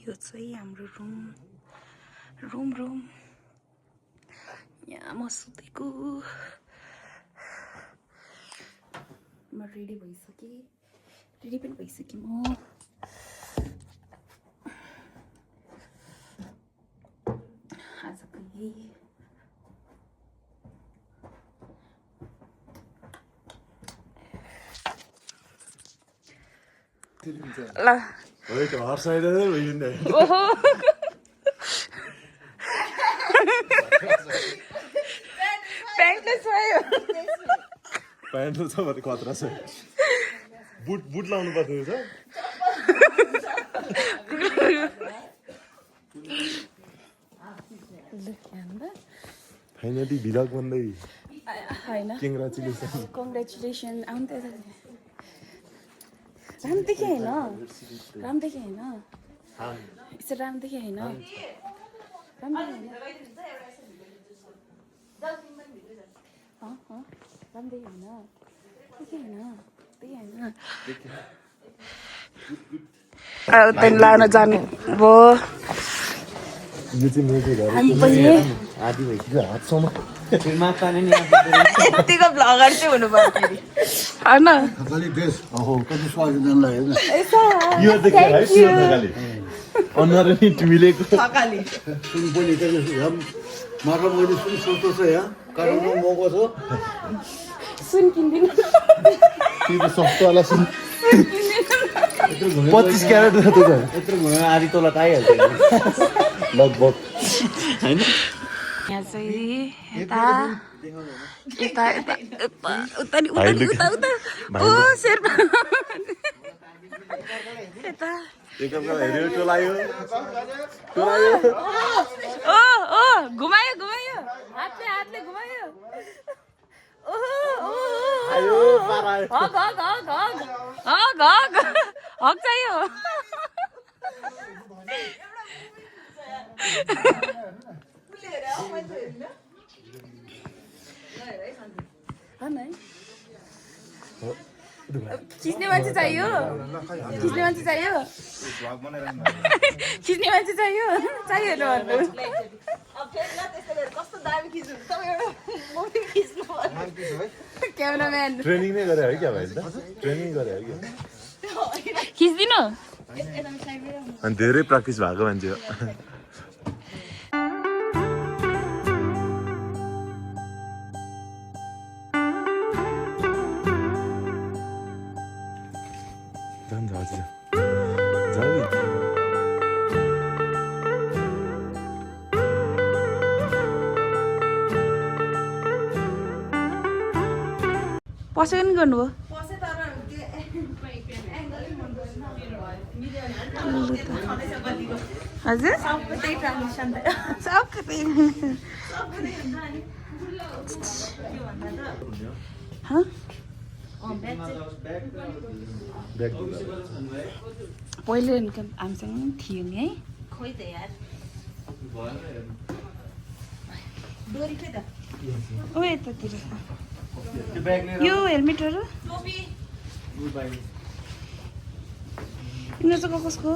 यो चाहिँ हाम्रो रुम यहाँ म सुतेको म रेडी भइसकेँ रेडी पनि भइसकेँ म आजको यही ल Wait, haarsnijden wil je nee? प्यान्टलेस भयो प्यान्ट छ भने खतरा छ बुट लाउनु पर्ने छ फाइनली भिलग भन्दै हैन कङ्ग्रेचुलेसन आउनु त राम देखे हैन यसो राम देखे हैन उता लान जानु भयो यो चाहिँ मेरो घर हामी पनि आदि भइसक्यो हातसम्म यतिको भ्लगर चाहिँ हुनु पर्छ फेरि हैन खाली ड्रेस हो कति स्वागत लाग्यो यो देखे है त्यो खाली अनुहार नि मिलेको थकाली सुन पनि हम मार्का मैले सुन सोच्छु छ यहाँ काठमाडौँ मको छ सुन किन्दिनु त्यो सस्तो वाला सुन 25 क्यारेट छ त्यो यत्रो घुमेर आधी तोला पाइहाल्छ लगभग हैन यहाँ चाहिँ यता नि उता ओ शेर्पा यता एकअर्का हेऱ्यो टोलायो ओ घुमायो हातले घुमायो आयो पारायो हग चाहियो खिच्ने मान्छे चाहियो क्यामेराम्यान ट्रेनिङ नै गरे है क्या भाइ त ट्रेनिङ गरे है क्या खिच्दिनु अनि धेरै प्र्याक्टिस भएको मान्छे हो पसेको नि गर्नुभयो हजुर सबकै पहिले हामीसँग पनि थियो नि है खोइ त यार ओ यतातिर यो हेलमेटहरू यिनीहरू चाहिँ कसको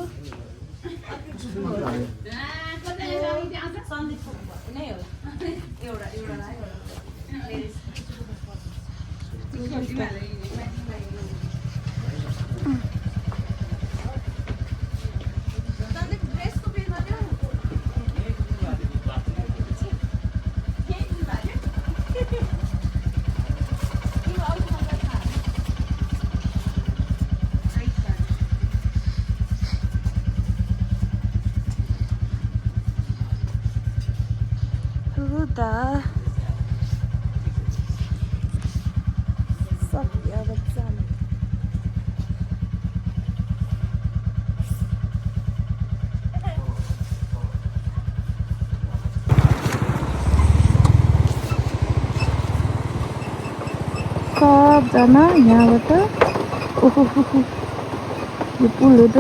सबजना यहाँबाट ओहो यो पुल त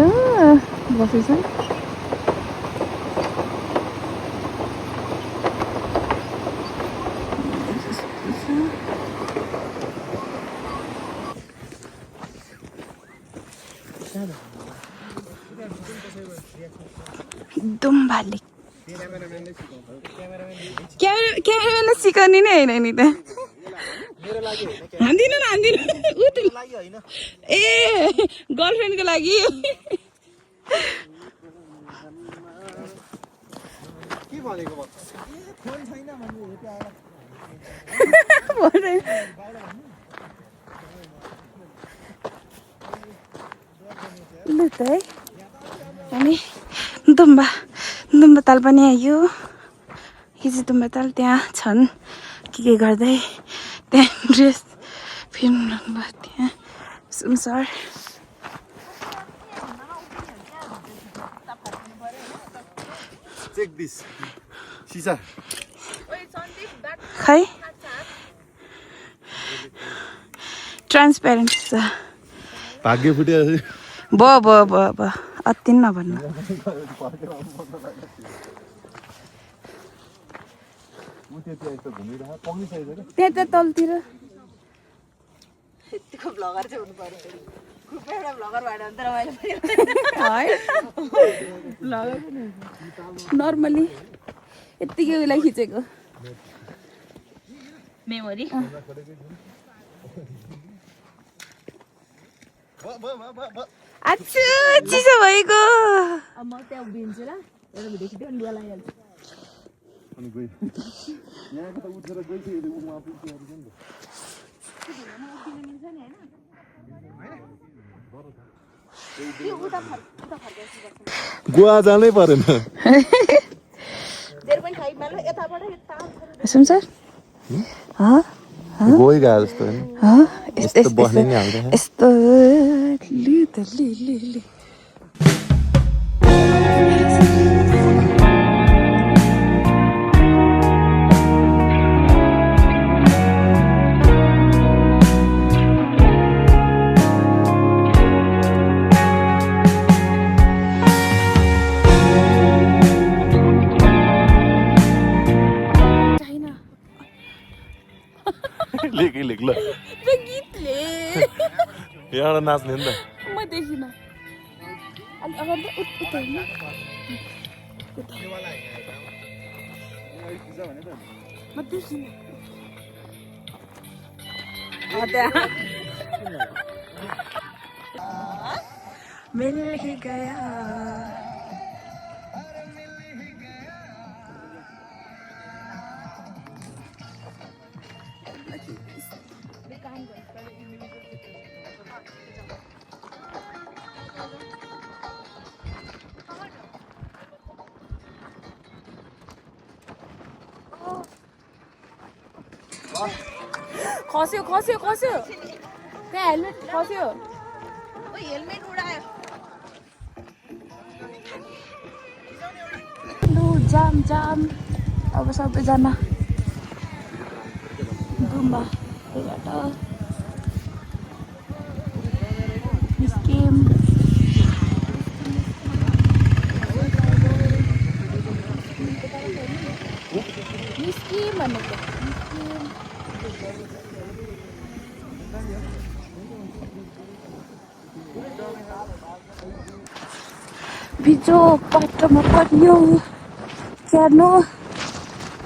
बसेछ दुम्बाले क्यामेराम्यानले सिकाउने नै होइन नि त हान्दिन न ए गर्लफ्रेन्डको लागि लु त है हामी दुम्बा ताल पनि आयो हिजो दुम्बा ताल त्यहाँ छन् के गर्दै त्यहाँ ड्रेस फिल्म त्यहाँ सुनसर चेक दिस सिसा खै ट्रान्सप्यारेन्ट छ भाग्य फुट्यो ब अति नभन्नु त्यहाँ त तलतिर नर्मली यत्तिकै उयोलाई खिचेको मेमोरी आच्छु चिसो भएको म त्यहाँ उभिन्छु ल एउटा भिडियो खिच्यो अनि लुगा लगाइहाल्छु अनि गयो यहाँको त उठेर गइसक्यो उमा पुग्छ नि त गोवा जानै परेन सुन्छ गोइ गयो जस्तो हैन यस्तो बस्ने नि हाल्दैन यस्तो लु त लु लेख ल गीतले यहाँ नाच्ने नि त म देखिन अनि अगाडि त उता म देखिन मिल ही गया खस्यो त्यहाँ हेलमेट खस्यो हेलमेट उडायो लु जाम अब सबैजना गुम्बा त्यहीबाट निस्क्यौँ भनेको बिजोक बाटोमा पर्यो क्यानो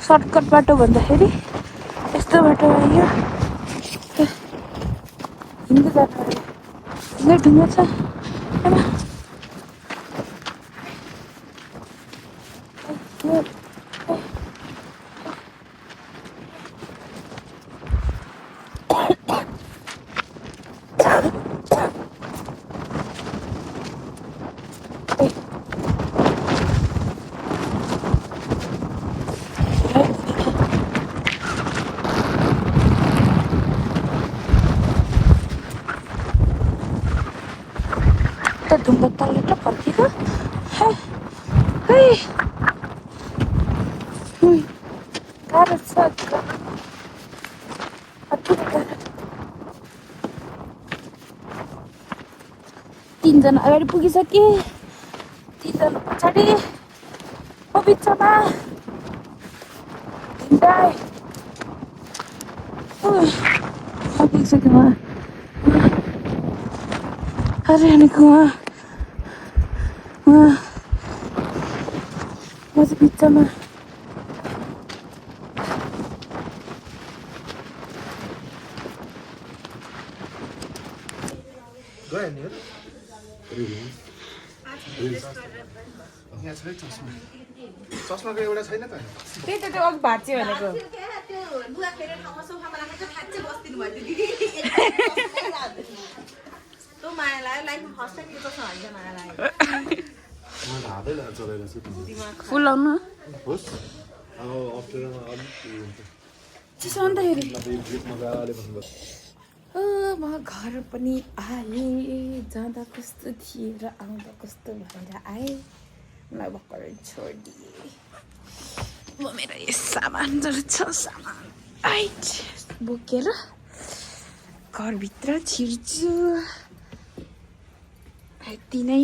सर्टकट बाटो भन्दाखेरि यस्तो बाटो आयो हिँड्दै जानु ढुङ्गा छ ढुङ्गा तलेर फर्केको गाह्रो छ तीनजना अगाडि पुगिसके तीनजना पछाडि म बिचमा पुगिसक्यो अरे अनि म चाहिँ बिचमा गयो नि यहाँ छ है चस्मा चस्माको एउटा छैन त त्यही त त्यो अघि भाँच्यो भनेको मलाई हातै लाग्छ चलाएर फुल लाउनु होस् अब अप्ठ्यारोमा अलिक उयो हुन्छ चिसो अन्तखेरि मजाले बस्नुपर्छ म घर पनि आएँ जाँदा कस्तो थिएँ र आउँदा कस्तो भएर आएँ मलाई भर्खर छोडिदिएँ म मेरो यो सामानहरू छ सामान आइट बोकेर घरभित्र छिर्छु यति नै